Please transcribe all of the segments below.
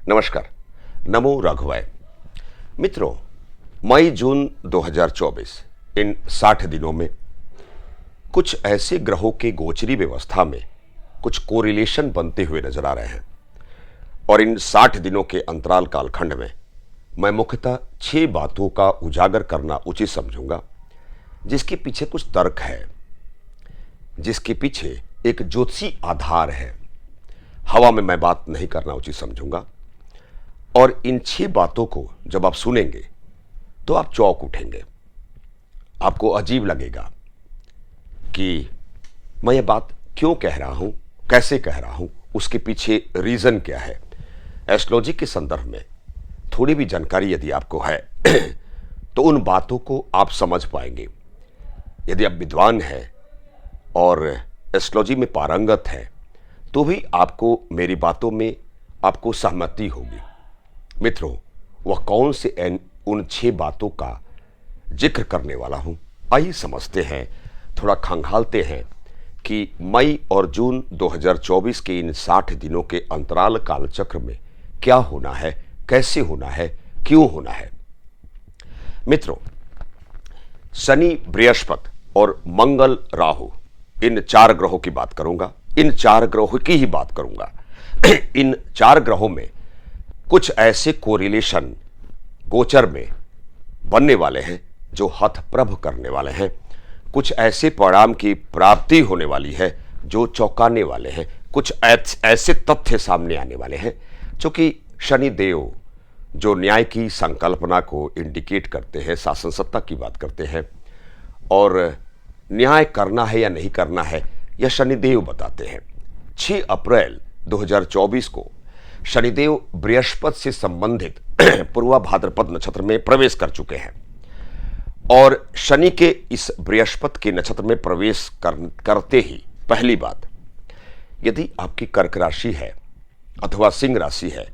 नमस्कार। नमो राघवाय। मित्रों, मई जून 2024 इन 60 दिनों में कुछ ऐसे ग्रहों के गोचरी व्यवस्था में कुछ कोरिलेशन बनते हुए नजर आ रहे हैं और इन 60 दिनों के अंतराल कालखंड में मैं मुख्यतः 6 बातों का उजागर करना उचित समझूंगा, जिसके पीछे कुछ तर्क है, जिसके पीछे एक ज्योतिषी आधार है। हवा में मैं बात नहीं करना उचित समझूंगा और इन 6 बातों को जब आप सुनेंगे तो आप चौंक उठेंगे। आपको अजीब लगेगा कि मैं ये बात क्यों कह रहा हूं, कैसे कह रहा हूं, उसके पीछे रीजन क्या है। एस्ट्रोलॉजी के संदर्भ में थोड़ी भी जानकारी यदि आपको है तो उन बातों को आप समझ पाएंगे। यदि आप विद्वान हैं और एस्ट्रोलॉजी में पारंगत हैं तो भी आपको मेरी बातों में आपको सहमति होगी। मित्रों, वह कौन से उन 6 बातों का जिक्र करने वाला हूं, आइए समझते हैं, थोड़ा खंगालते हैं कि मई और जून 2024 के इन 60 दिनों के अंतराल काल चक्र में क्या होना है, कैसे होना है, क्यों होना है। मित्रों, शनि, बृहस्पति और मंगल, राहु, इन 4 ग्रहों की बात करूंगा। इन 4 ग्रहों की ही बात करूंगा। इन 4 ग्रहों में कुछ ऐसे कोरिलेशन गोचर में बनने वाले हैं जो हतप्रभ करने वाले हैं। कुछ ऐसे परिणाम की प्राप्ति होने वाली है जो चौंकाने वाले हैं। कुछ ऐसे तथ्य सामने आने वाले हैं, क्योंकि शनिदेव जो न्याय की संकल्पना को इंडिकेट करते हैं, शासन सत्ता की बात करते हैं और न्याय करना है या नहीं करना है यह शनिदेव बताते हैं। 6 अप्रैल 2024 को शनिदेव बृहस्पति से संबंधित पूर्वा भाद्रपद नक्षत्र में प्रवेश कर चुके हैं और शनि के इस बृहस्पति के नक्षत्र में प्रवेश करते ही पहली बात, यदि आपकी कर्क राशि है अथवा सिंह राशि है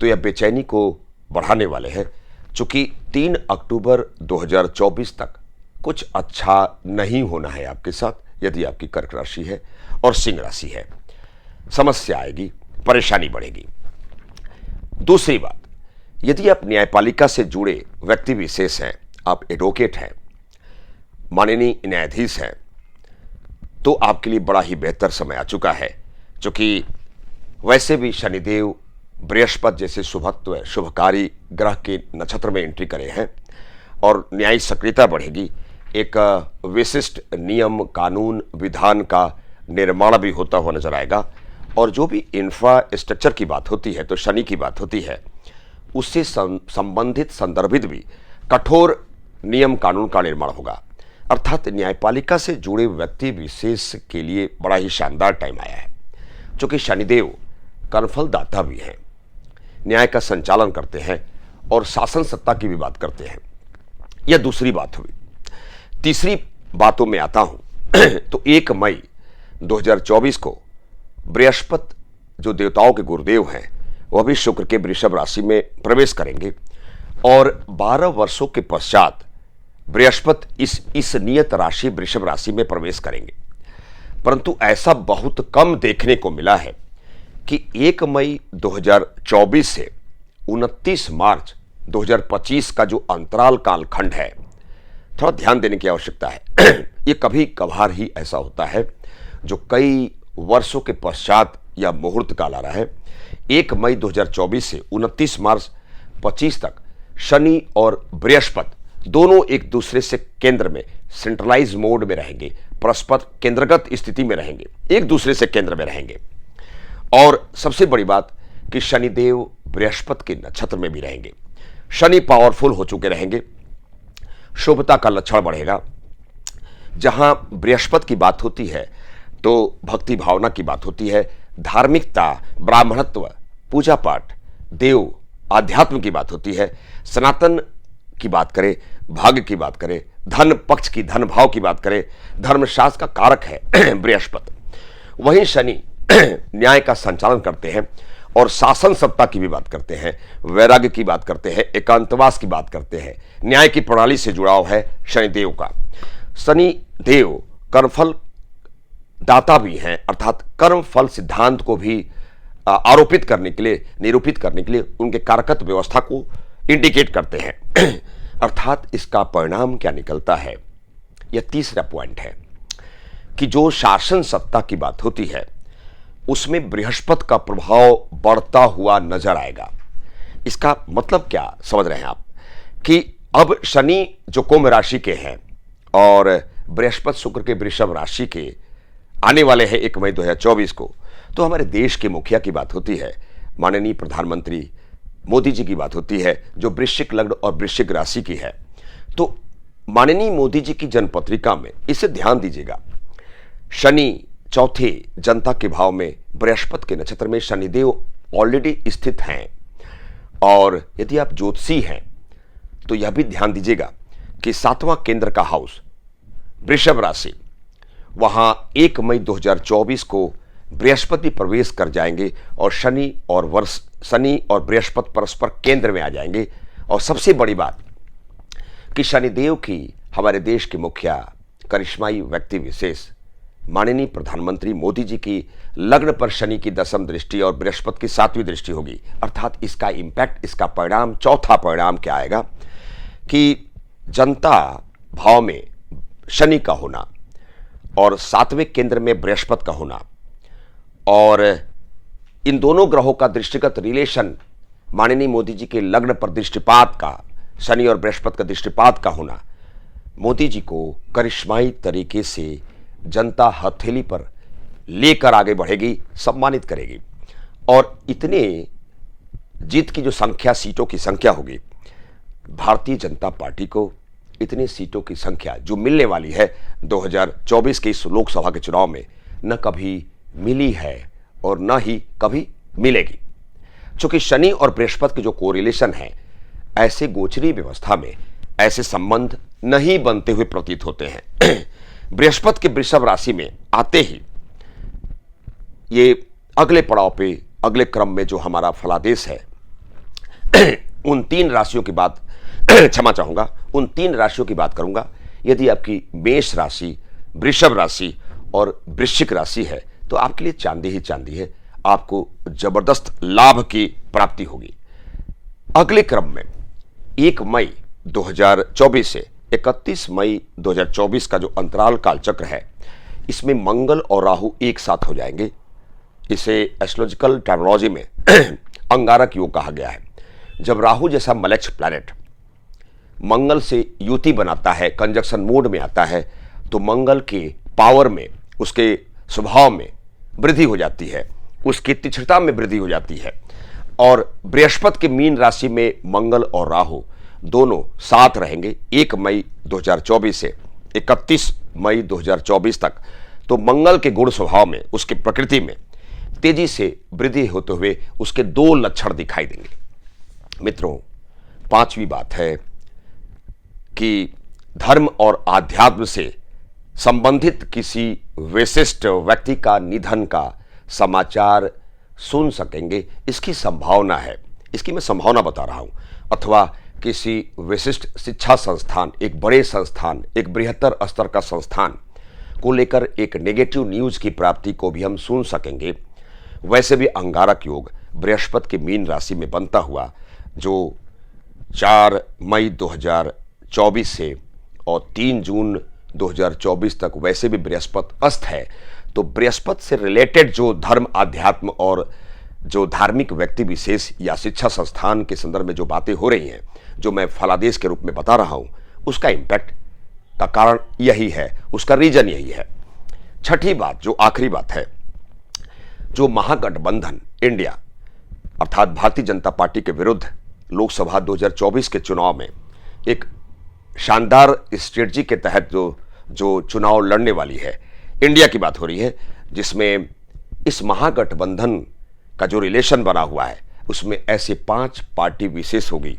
तो यह बेचैनी को बढ़ाने वाले हैं, चूंकि 3 अक्टूबर 2024 तक कुछ अच्छा नहीं होना है आपके साथ। यदि आपकी कर्क राशि है और सिंह राशि है, समस्या आएगी, परेशानी बढ़ेगी। दूसरी बात, यदि आप न्यायपालिका से जुड़े व्यक्ति विशेष हैं, आप एडवोकेट हैं, माननीय न्यायाधीश हैं, तो आपके लिए बड़ा ही बेहतर समय आ चुका है, क्योंकि वैसे भी शनिदेव बृहस्पति जैसे शुभत्व शुभकारी ग्रह के नक्षत्र में एंट्री करे हैं और न्यायिक सक्रियता बढ़ेगी। एक विशिष्ट नियम, कानून, विधान का निर्माण भी होता हुआ नजर आएगा और जो भी इंफ्रास्ट्रक्चर की बात होती है, तो शनि की बात होती है, उससे संबंधित संदर्भित भी कठोर नियम कानून का निर्माण होगा। अर्थात न्यायपालिका से जुड़े व्यक्ति विशेष के लिए बड़ा ही शानदार टाइम आया है, क्योंकि शनिदेव कर्मफलदाता भी हैं, न्याय का संचालन करते हैं और शासन सत्ता की भी बात करते हैं। यह दूसरी बात हुई। तीसरी बातों में आता हूं तो 1 मई 2024 को बृहस्पति जो देवताओं के गुरुदेव हैं वह भी शुक्र के वृषभ राशि में प्रवेश करेंगे और 12 वर्षों के पश्चात बृहस्पति इस नियत राशि वृषभ राशि में प्रवेश करेंगे। परंतु ऐसा बहुत कम देखने को मिला है कि 1 मई 2024 से 29 मार्च 2025 का जो अंतराल कालखंड है, थोड़ा ध्यान देने की आवश्यकता है। ये कभी कभार ही ऐसा होता है जो कई वर्षों के पश्चात या मुहूर्त काल आ रहा है। 1 मई 2024 से 29 मार्च 25 तक शनि और बृहस्पति दोनों एक दूसरे से केंद्र में सेंट्रलाइज मोड में रहेंगे, परस्पर केंद्रगत स्थिति में रहेंगे, एक दूसरे से केंद्र में रहेंगे। और सबसे बड़ी बात कि शनिदेव बृहस्पति के नक्षत्र में भी रहेंगे। शनि पावरफुल हो चुके रहेंगे, शुभता का लक्षण बढ़ेगा। जहां बृहस्पति की बात होती है तो भक्ति भावना की बात होती है, धार्मिकता, ब्राह्मणत्व, पूजा पाठ, देव, आध्यात्म की बात होती है। सनातन की बात करें, भाग्य की बात करें, धन पक्ष की, धन भाव की बात करें, धर्मशास्त्र का कारक है बृहस्पति। वहीं शनि न्याय का संचालन करते हैं और शासन सत्ता की भी बात करते हैं, वैराग्य की बात करते हैं, एकांतवास की बात करते हैं। न्याय की प्रणाली से जुड़ाव है शनिदेव का। शनिदेव कर्मफल दाता भी हैं, अर्थात कर्म फल सिद्धांत को भी आरोपित करने के लिए, निरूपित करने के लिए उनके कारकत्व व्यवस्था को इंडिकेट करते हैं। अर्थात इसका परिणाम क्या निकलता है, यह तीसरा पॉइंट है कि जो शासन सत्ता की बात होती है उसमें बृहस्पति का प्रभाव बढ़ता हुआ नजर आएगा। इसका मतलब क्या समझ रहे हैं आप कि अब शनि जो कुंभ राशि के हैं और बृहस्पति शुक्र के वृषभ राशि के आने वाले हैं 1 मई 2024 को, तो हमारे देश के मुखिया की बात होती है, माननीय प्रधानमंत्री मोदी जी की बात होती है, जो वृश्चिक लग्न और वृश्चिक राशि की है। तो माननीय मोदी जी की जन्मपत्रिका में इसे ध्यान दीजिएगा, शनि चौथे जनता के भाव में बृहस्पति के नक्षत्र में शनिदेव ऑलरेडी स्थित हैं। और यदि आप ज्योतिषी हैं तो यह भी ध्यान दीजिएगा कि 7वां केंद्र का हाउस वृषभ राशि, वहां 1 मई 2024 को बृहस्पति प्रवेश कर जाएंगे और शनि और बृहस्पति परस्पर केंद्र में आ जाएंगे। और सबसे बड़ी बात कि शनिदेव की हमारे देश के मुखिया करिश्माई व्यक्ति विशेष माननीय प्रधानमंत्री मोदी जी की लग्न पर शनि की 10वीं दृष्टि और बृहस्पति की 7वीं दृष्टि होगी। अर्थात इसका इंपैक्ट, इसका परिणाम, चौथा परिणाम क्या आएगा कि जनता भाव में शनि का होना और 7वें केंद्र में बृहस्पति का होना और इन दोनों ग्रहों का दृष्टिगत रिलेशन, माननीय मोदी जी के लग्न पर दृष्टिपात का, शनि और बृहस्पति का दृष्टिपात का होना, मोदी जी को करिश्माई तरीके से जनता हथेली पर लेकर आगे बढ़ेगी, सम्मानित करेगी। और इतने जीत की जो संख्या, सीटों की संख्या होगी, भारतीय जनता पार्टी को इतनी सीटों की संख्या जो मिलने वाली है 2024 के इस लोकसभा के चुनाव में, न कभी मिली है और न ही कभी मिलेगी। क्योंकि शनि और बृहस्पति के जो कोरिलेशन है, ऐसे गोचरी व्यवस्था में ऐसे संबंध नहीं बनते हुए प्रतीत होते हैं। बृहस्पति के वृषभ राशि में आते ही ये अगले पड़ाव पे, अगले क्रम में जो हमारा फलादेश है, उन 3 राशियों की बात क्षमा चाहूंगा, उन 3 राशियों की बात करूंगा। यदि आपकी मेष राशि, वृषभ राशि और वृश्चिक राशि है तो आपके लिए चांदी ही चांदी है, आपको जबरदस्त लाभ की प्राप्ति होगी। अगले क्रम में 1 मई 2024 से 31 मई 2024 का जो अंतराल काल चक्र है, इसमें मंगल और राहु एक साथ हो जाएंगे। इसे एस्ट्रोलॉजिकल टर्मिनोलॉजी में अंगारक योग कहा गया है। जब राहु जैसा मलेच्छ प्लैनेट मंगल से युति बनाता है, कंजक्शन मोड में आता है, तो मंगल के पावर में, उसके स्वभाव में वृद्धि हो जाती है, उसकी तीक्ष्णता में वृद्धि हो जाती है। और बृहस्पति के मीन राशि में मंगल और राहु दोनों साथ रहेंगे 1 मई 2024 से 31 मई 2024 तक। तो मंगल के गुण स्वभाव में, उसकी प्रकृति में तेजी से वृद्धि होते हुए उसके 2 लक्षण दिखाई देंगे। मित्रों, 5वीं बात है कि धर्म और आध्यात्म से संबंधित किसी विशिष्ट व्यक्ति का निधन का समाचार सुन सकेंगे, इसकी संभावना है। इसकी मैं संभावना बता रहा हूं। अथवा किसी विशिष्ट शिक्षा संस्थान, एक बड़े संस्थान, एक बृहत्तर स्तर का संस्थान को लेकर एक नेगेटिव न्यूज की प्राप्ति को भी हम सुन सकेंगे। वैसे भी अंगारक योग बृहस्पति के मीन राशि में बनता हुआ, जो 4 मई 2024 से और 3 जून 2024 तक वैसे भी बृहस्पति अस्त है, तो बृहस्पति से रिलेटेड जो धर्म, आध्यात्म और जो धार्मिक व्यक्ति विशेष या शिक्षा संस्थान के संदर्भ में जो बातें हो रही हैं, जो मैं फलादेश के रूप में बता रहा हूं, उसका इंपैक्ट का कारण यही है, उसका रीजन यही है। 6ठी बात, जो आखिरी बात है, जो महागठबंधन इंडिया अर्थात भारतीय जनता पार्टी के विरुद्ध लोकसभा 2024 के चुनाव में एक शानदार स्ट्रेटजी के तहत जो चुनाव लड़ने वाली है, इंडिया की बात हो रही है, जिसमें इस महागठबंधन का जो रिलेशन बना हुआ है, उसमें ऐसे 5 पार्टी विशेष होगी।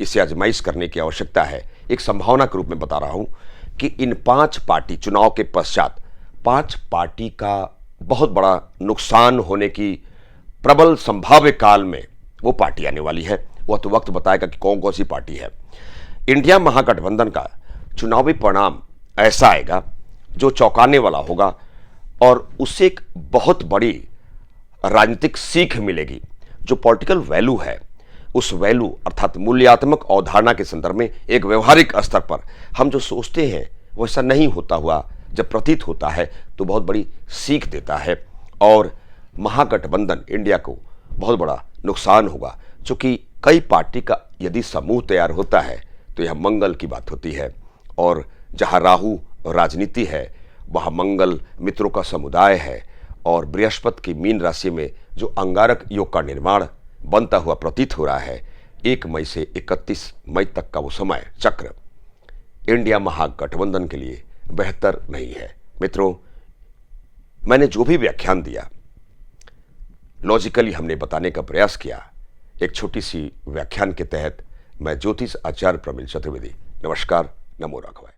इसे आजमाइश करने की आवश्यकता है। एक संभावना के रूप में बता रहा हूं कि इन 5 पार्टी, चुनाव के पश्चात 5 पार्टी का बहुत बड़ा नुकसान होने की प्रबल संभाव्य काल में वो पार्टी आने वाली है। वह तो वक्त बताएगा कि कौन कौन सी पार्टी है। इंडिया महागठबंधन का चुनावी परिणाम ऐसा आएगा जो चौंकाने वाला होगा और उससे एक बहुत बड़ी राजनीतिक सीख मिलेगी। जो पॉलिटिकल वैल्यू है, उस वैल्यू अर्थात मूल्यात्मक अवधारणा के संदर्भ में एक व्यवहारिक स्तर पर हम जो सोचते हैं वैसा नहीं होता हुआ जब प्रतीत होता है तो बहुत बड़ी सीख देता है। और महागठबंधन इंडिया को बहुत बड़ा नुकसान होगा, क्योंकि कई पार्टी का यदि समूह तैयार होता है तो यह मंगल की बात होती है। और जहां राहु राजनीति है, वहां मंगल मित्रों का समुदाय है। और बृहस्पति की मीन राशि में जो अंगारक योग का निर्माण बनता हुआ प्रतीत हो रहा है, 1 मई से 31 मई तक का वो समय चक्र इंडिया महागठबंधन के लिए बेहतर नहीं है। मित्रों, मैंने जो भी व्याख्यान दिया लॉजिकली हमने बताने का प्रयास किया। एक छोटी सी व्याख्यान के तहत मैं ज्योतिष आचार्य प्रवीण चतुर्वेदी। नमस्कार। नमो राघवाय।